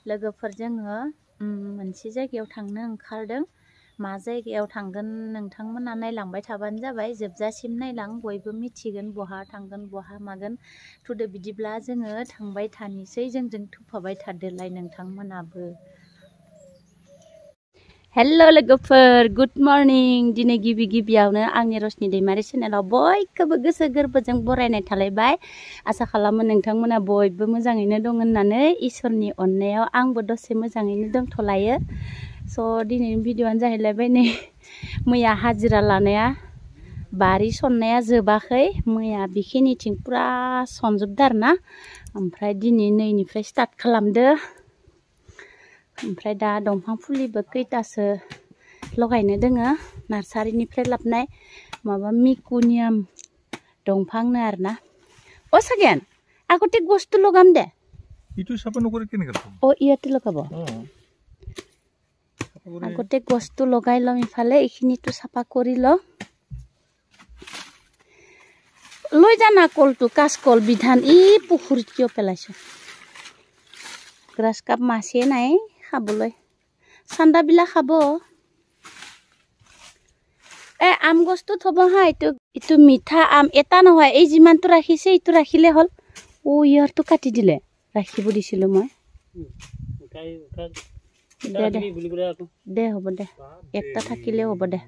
लोगोफोर जोङो मोनसे जायगायाव थांनो ओंखारदों मा जायगायाव थांगोन नोंथांमोना नायलांबाय थाबानो जाबाय जोबजासिम नायलां बयबो मिथिगोन बहा थांगोन बहा मागोन थुदो बिदिब्ला जोङो थांबाय थानिसै जोंजों थुफाबाय थादोलाय नोंथांमोनाबो हेलो लोगोफोर गुड मर्निं दिनै गिबि गिबियावनो आंनि रशनि दैमारि चेनेलाव बयखौबो गोसो गोरबोजों बरायनाय थालायबाय आसा खालामो नोंथांमोना बयबो मोजाङैनो दं होननानै इसोरनि अननायाव आंबो दसे मोजाङैनो दंथ'लायो स' दिनैनि भिडिअ'आनो जाहैलायबाय नै मैया हाजिरा लानाया बारि सननाया जोबाखै मैया बेखिनिथिं पुरा सनजोबदो आरोना ओमफ्राय दिनै नैनिफ्राय स्टार्ट खालामदो ओमफ्राय दा दंफां फुलिबो खैतासो लगायनो दोङो नार्सारिनिफ्राय लाबनाय माबा मिकुनियाम दंफांनो आरोना ओ सागेन আগতে গছটো লগাম দে ইটো সাপা নকৰে কেনে গল ও ইয়াতে লগাব আগতে গছটো লগাই লম ইফালে এইখিনিটো সাপা কৰি ল লৈ জানা কলটো কাচকল বিধান ই পুখুৰীত কিয় পেলাইছো গ্ৰাছ কাপ মাছে নাই খাবলৈ চান্দা বিলা খাব আম গছটো থব হা ইটো মিঠা আম এটা নহয় এই যিমানটো ৰাখিছে ইটো ৰাখিলে হল ও ইয়াৰটো কাটি দিলে ৰাখিব দিছিলো মই দে হ'ব দে একটা থাকিলে হ'ব দে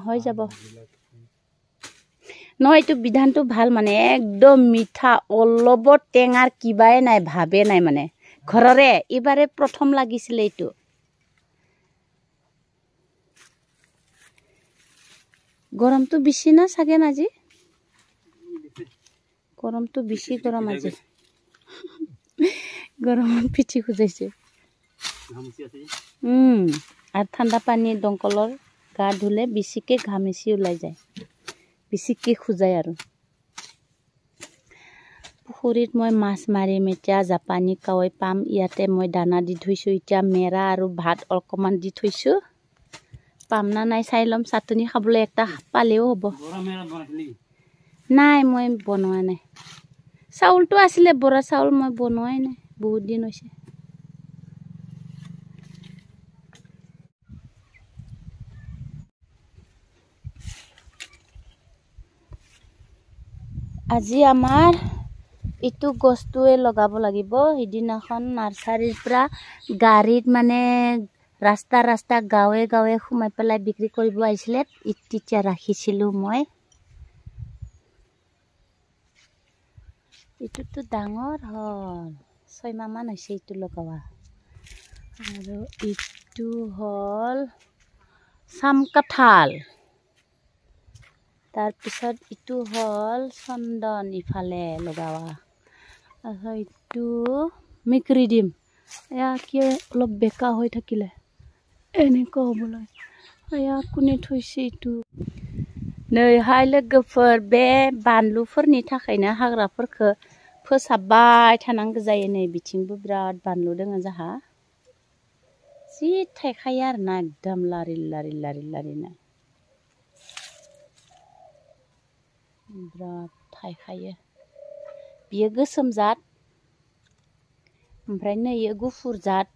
হৈ যাব নহয় এইটো বিধানটো ভাল মানে একদম মিঠা অলপ টেঙাৰ কিবাই নাই ভাবে নাই মানে ঘৰৰে এবাৰে প্ৰথম লাগিছিলে এইটো গৰমটো বেছি না চাগে আজি গৰমটো বেছি গৰম আজি গৰমত পিঠি খুজাইছে আৰু ঠাণ্ডা পানী দংকলৰ গা ধুলে বেছিকে ঘামেচি ওলাই যায় বেছিকে খুজায় আৰু পুখুৰীত মই মাছ মাৰিম এতিয়া জাপানী কাৱৈ পাম ইয়াতে মই দানা দি থৈছো এতিয়া মেৰা আৰু ভাত অকমান দি থৈছো পাম না নাই চাই লম চাটনি খাবলৈ একটা পালেও হ'ব নাই মই বনোৱা নাই চাউলটো আছিলে বৰা চাউল মই বনোৱাই নাই বহুত দিন হৈছে আজি আমাৰ ইটো গছটোৱে লগাব লাগিব হিদিনাখন নাৰ্সাৰীৰ পৰা গাড়ীত মানে ৰাস্তা গাঁৱে গাঁৱে সোমাই পেলাই বিক্ৰী কৰিব আহিছিলে তেতিয়া ৰাখিছিলো মই ইটোতো ডাঙৰ হল 6 মাহ মান হৈছে ইটো লগাৱা আৰু ইটো হল চাম কাঁঠাল তাৰপিছত ইটো হল চন্দন ইফালে লগাৱা আৰু ইটো মিক্ৰি দিম এয়া কি অলপ বেকা হৈ থাকিলে এনেকুৱা হ'বলৈ এয়া কোনে থৈছে ইটো नै हाय लोगोफोर बे बानलुफोरनि थाखायनो हाग्राफोरखौ फोसाबबाय थानांगौ जायो नै बिथिंबो बिराद बानलु दोङो जाहा जि थायखायो आरोना एकदम लारि लारिनो बिराद थायखायो बियो गोसोम जात ओमफ्राय नैयो गुफुर जात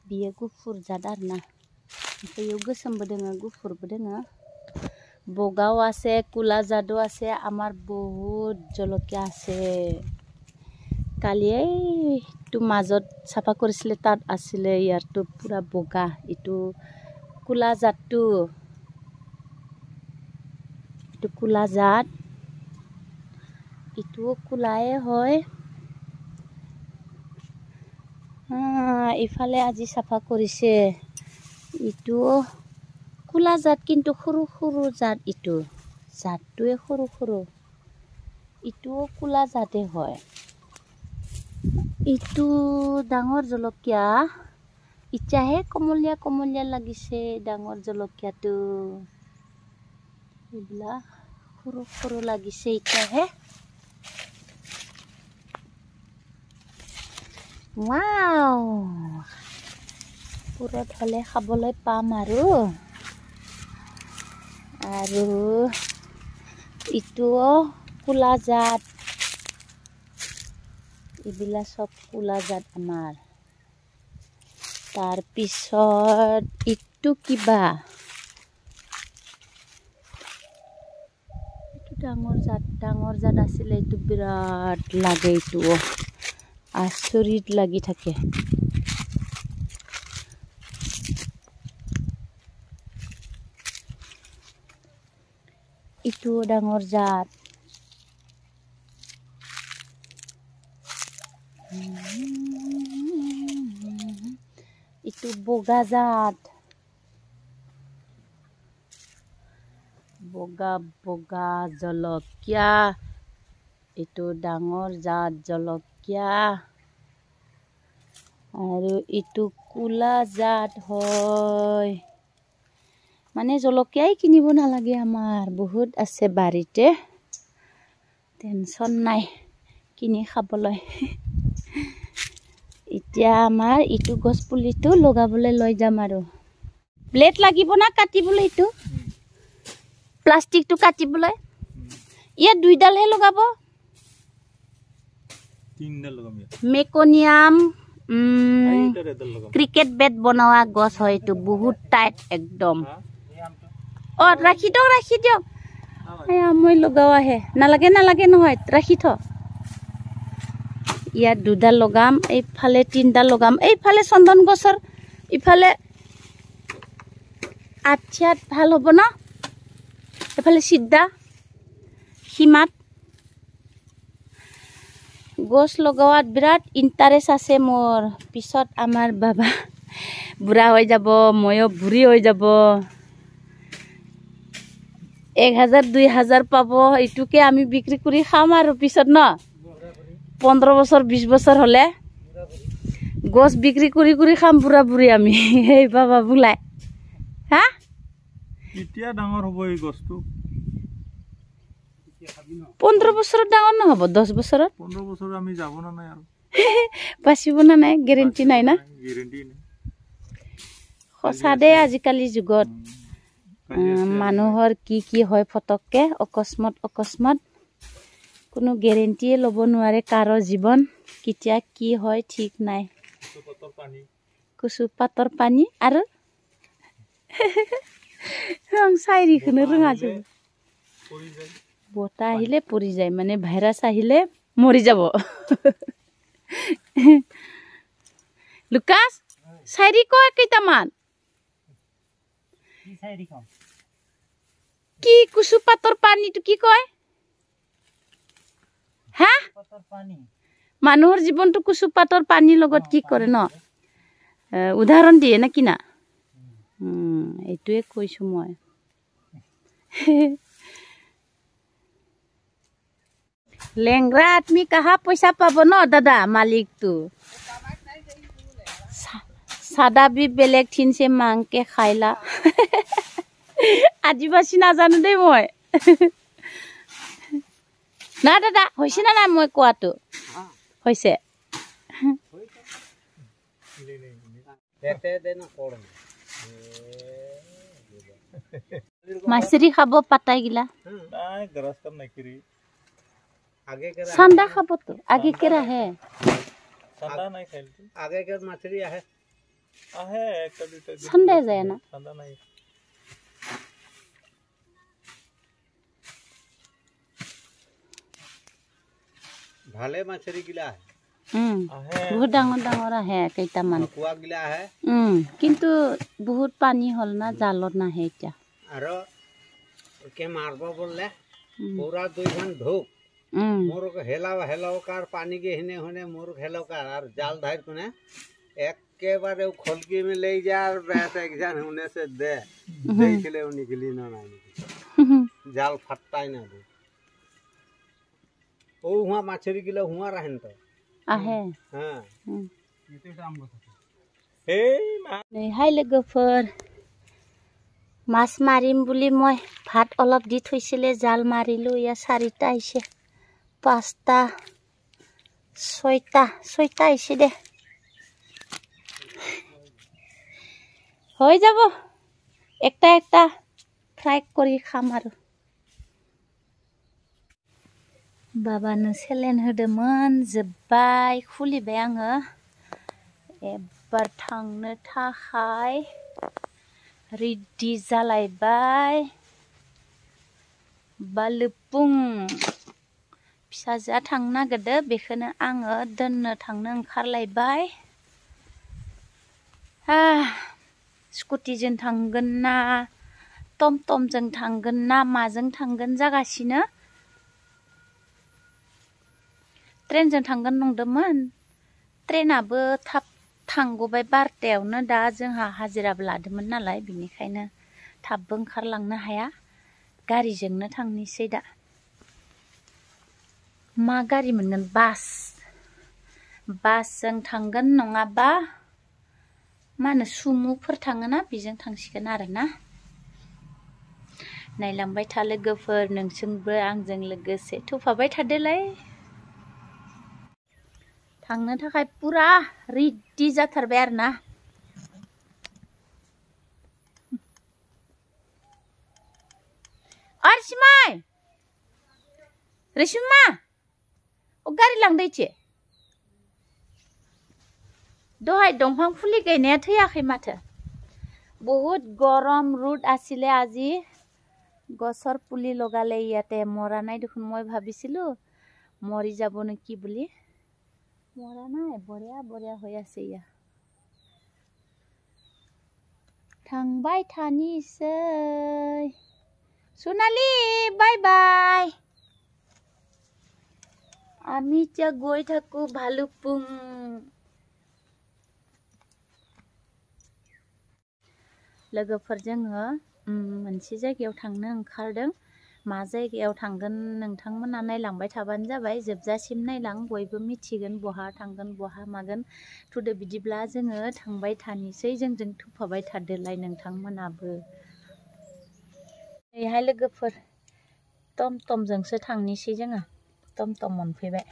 बियो गुफुर जात आरोना ओमफ्राय गोसोमबो दोङो गुफुरबो दोङो বগাও আছে কুলা জাদু আছে আমাৰ বহুত জলকীয়া আছে কালি এইটো মাজত চাফা কৰিছিলে তাত আছিলে ইয়াৰটো পুৰা বগা ইটো কুলা জাতটো ইটো কুলা জাত ইটো কুলাই হয় ইফালে আজি চাফা কৰিছে ইটো কুলা জাত কিন্তু সৰু সৰু জাত ইটো জাতটোৱে সৰু সৰু ইটো কুলা জাতে হয় ইটো ডাঙৰ জলকীয়া ইচ্ছাহে কমলীয়া লাগিছে ডাঙৰ জলকীয়াটো এইবিলাক সৰু সৰু লাগিছে ইচ্ছাহে ৱাও পুৰত হলে খাবলৈ পাম আৰু ইটো কুলা জাত এইবিলাক সব কোলা জাত আমাৰ তাৰপিছত ইটো কিবা এইটো ডাঙৰ জাত আছিলে এইটো বিৰাট লাগে এইটো আচৰিত লাগি থাকে ইটো ডাঙৰ জাত ইটো বগা জাত বগা জলকীয়া ইটো ডাঙৰ জাত জলকীয়া আৰু ইটো কোলা জাত হয় মানে জলকীয়াই কিনিব নালাগে আমাৰ বহুত আছে বাৰীতে টেনচন নাই কিনি খাবলৈ এতিয়া আমাৰ ইটো গছ পুলিটো লগাবলৈ লৈ যাম আৰু ব্লেড লাগিব না কাটিবলৈ ইটো প্লাষ্টিকটো কাটিবলৈ ইয়াত দুইডালহে লগাব তিনডাল লগাম মেকনিয়াম ক্ৰিকেট বেট বনোৱা গছ হয় এইটো বহুত টাইট একদম ৰাখি দিয়ক মই লগাও আহে নালাগে নহয় ৰাখি থ ইয়াত দুডাল লগাম এইফালে তিনডাল লগাম এইফালে চন্দন গছৰ ইফালে আঠিয়াত ভাল হ'ব ন এফালে সিদ্ধা সীমাত গছ লগাৱাত বিৰাট ইণ্টাৰেষ্ট আছে মোৰ পিছত আমাৰ বাবা বুঢ়া হৈ যাব ময়ো বুঢ়ী হৈ যাব 1000-2000 পাব এইটোকে আমি বিক্ৰী কৰি খাম আৰু পিছত ন 15 বছৰ 20 বছৰ হলে গছ বিক্ৰী কৰি খাম বুঢ়া বুঢ়ী আমি এই বাবা বুলাই হা এতিয়া ডাঙৰ হ'ব এই গছটো 15 বছৰত ডাঙৰ নহব 10 বছৰত 15 বছৰ আমি যাব না নাই আৰু বাচিব না নাই গ্যাৰেন্টি নাই না সঁচা দে আজিকালি যুগত মানুহৰ কি হয় ফটককে অকস্মাত কোনো গ্যাৰেন্টিয়ে ল'ব নোৱাৰে কাৰো জীৱন কেতিয়া কি হয় ঠিক নাই কুচু পাতৰ পানী আৰু ৰং চাইৰিখনো ৰঙা যাব বতাহ আহিলে পৰি যায় মানে ভাইৰাছ আহিলে মৰি যাব লুকাস চাইৰি কয় কেইটামান কি কুচু পাতৰ পানীটো কি কয় হা মানুহৰ জীৱনটো কুচু পাতৰ পানীৰ লগত কি কৰে ন উদাহৰণ দিয়ে না কিনা এইটোৱে কৈছো মই লেংৰা आदमी कहा पैसा पाबो न दादा मालिक तू सादा भी बेलेग थिन से मांग के खाइला आदिवासी ना जानो दे মই না দাদা হইছে না না মই কোৱাটো হইছে মাছৰি খাব পাতাই গিলা নাই গৰাস কাম নাই কৰি संडा खाबो तो आगे के रहे संडा नहीं खेलती आगे के मछली है एक दुटा संडे जाए ना संडा नहीं भाले मछली गिला है बहुत डांगर है केटा मान कुआ गिला है किंतु बहुत पानी हल ना जालत ना है इटा आरो के मारबो बोलले पूरा दुई घन धूप मोर हेलाव कार पानी के हिने होने मोर हेलाव कार और जाल धार कोने एकेबारे खोलकी में ले जा और बैठ एग्जाम होने से दे देखले निकली ना जाल फटता ही ना दे ओ हुआ मछली किलो हुआ रहन तो आहे हां ये तो आम गछ ए नै हाय लोगोफोर माছ मारिम বুলি মই ভাত অলপ দি থৈছিলে জাল মাৰিলো ইয়া 4টা আইছে 5টা 6টা আইছে দে হৈ যাব একটা ফ্রাই কৰি খাম আৰু बाबानो सेलेन होदोंमोन जोब्बाय खुलिबाय आङो एबार थांनो थाखाय रेडि जालायबाय बालुपुं फिसाजोआ थांनो नागिरदो बेखौनो आङो दोननो थांनो ओंखारलायबाय स्कुटिजों थांगोन ना टमटमजों थांगोन ना माजों थांगोन जागासिनो ट्रेनजों थांगोन नंदोंमोन ट्रेनाबो थाब थांगबाय 12टायावनो दा जोंहा हाजिराबो लादोंमोन नालाय बिनिखायनो थाबबो ओंखारलांनो हाया गारिजोंनो थांनोसै दा मा गारि मोनगोन बासजों थांगोन नङाबा मा होनो सुमुफोर थाङोना बेजों थांसिगोन आरोना नायलांबाय था लोगोफोर नोंसोरबो आंजों लोगोसे थुफाबाय थादोलाय थांनो थाखाय पुरा रेडि जाथारबाय आरोना आरसिमाय रेशमा गारि लांदो इसे दहाय दंफां फुलि गायनाया थैयाखै माथो बहुत गरम रुद आছিলে আজি গছৰ পুলি লগালে ইয়াতে মৰা নাই দেখোন মই ভাবিছিলো মৰি যাব নেকি বুলি মৰা নাই বঢ়িয়া হৈ আছে ইয়া थांबाय थानिसै सोनाली बाय बाय আমি এতিয়া গৈ থাকো ভালুকপুং लोगोफोर जोङो मोनसे जायगायाव थांनो ओंखारदों मा जायगायाव थांगोन नोंथांमोना नायलांबाय थाबानो जाबाय जोबजासिम नायलां बयबो मिथिगोन बहा थांगोन बहा मागोन थुदो बिदिब्ला जोङो थांबाय थानिसै जोंजों थुफाबाय थादोलाय नोंथांमोनाबो नैहाय लोगोफोर टमटमजोंसो थांनिसै जोङो टमटम मोनफैबाय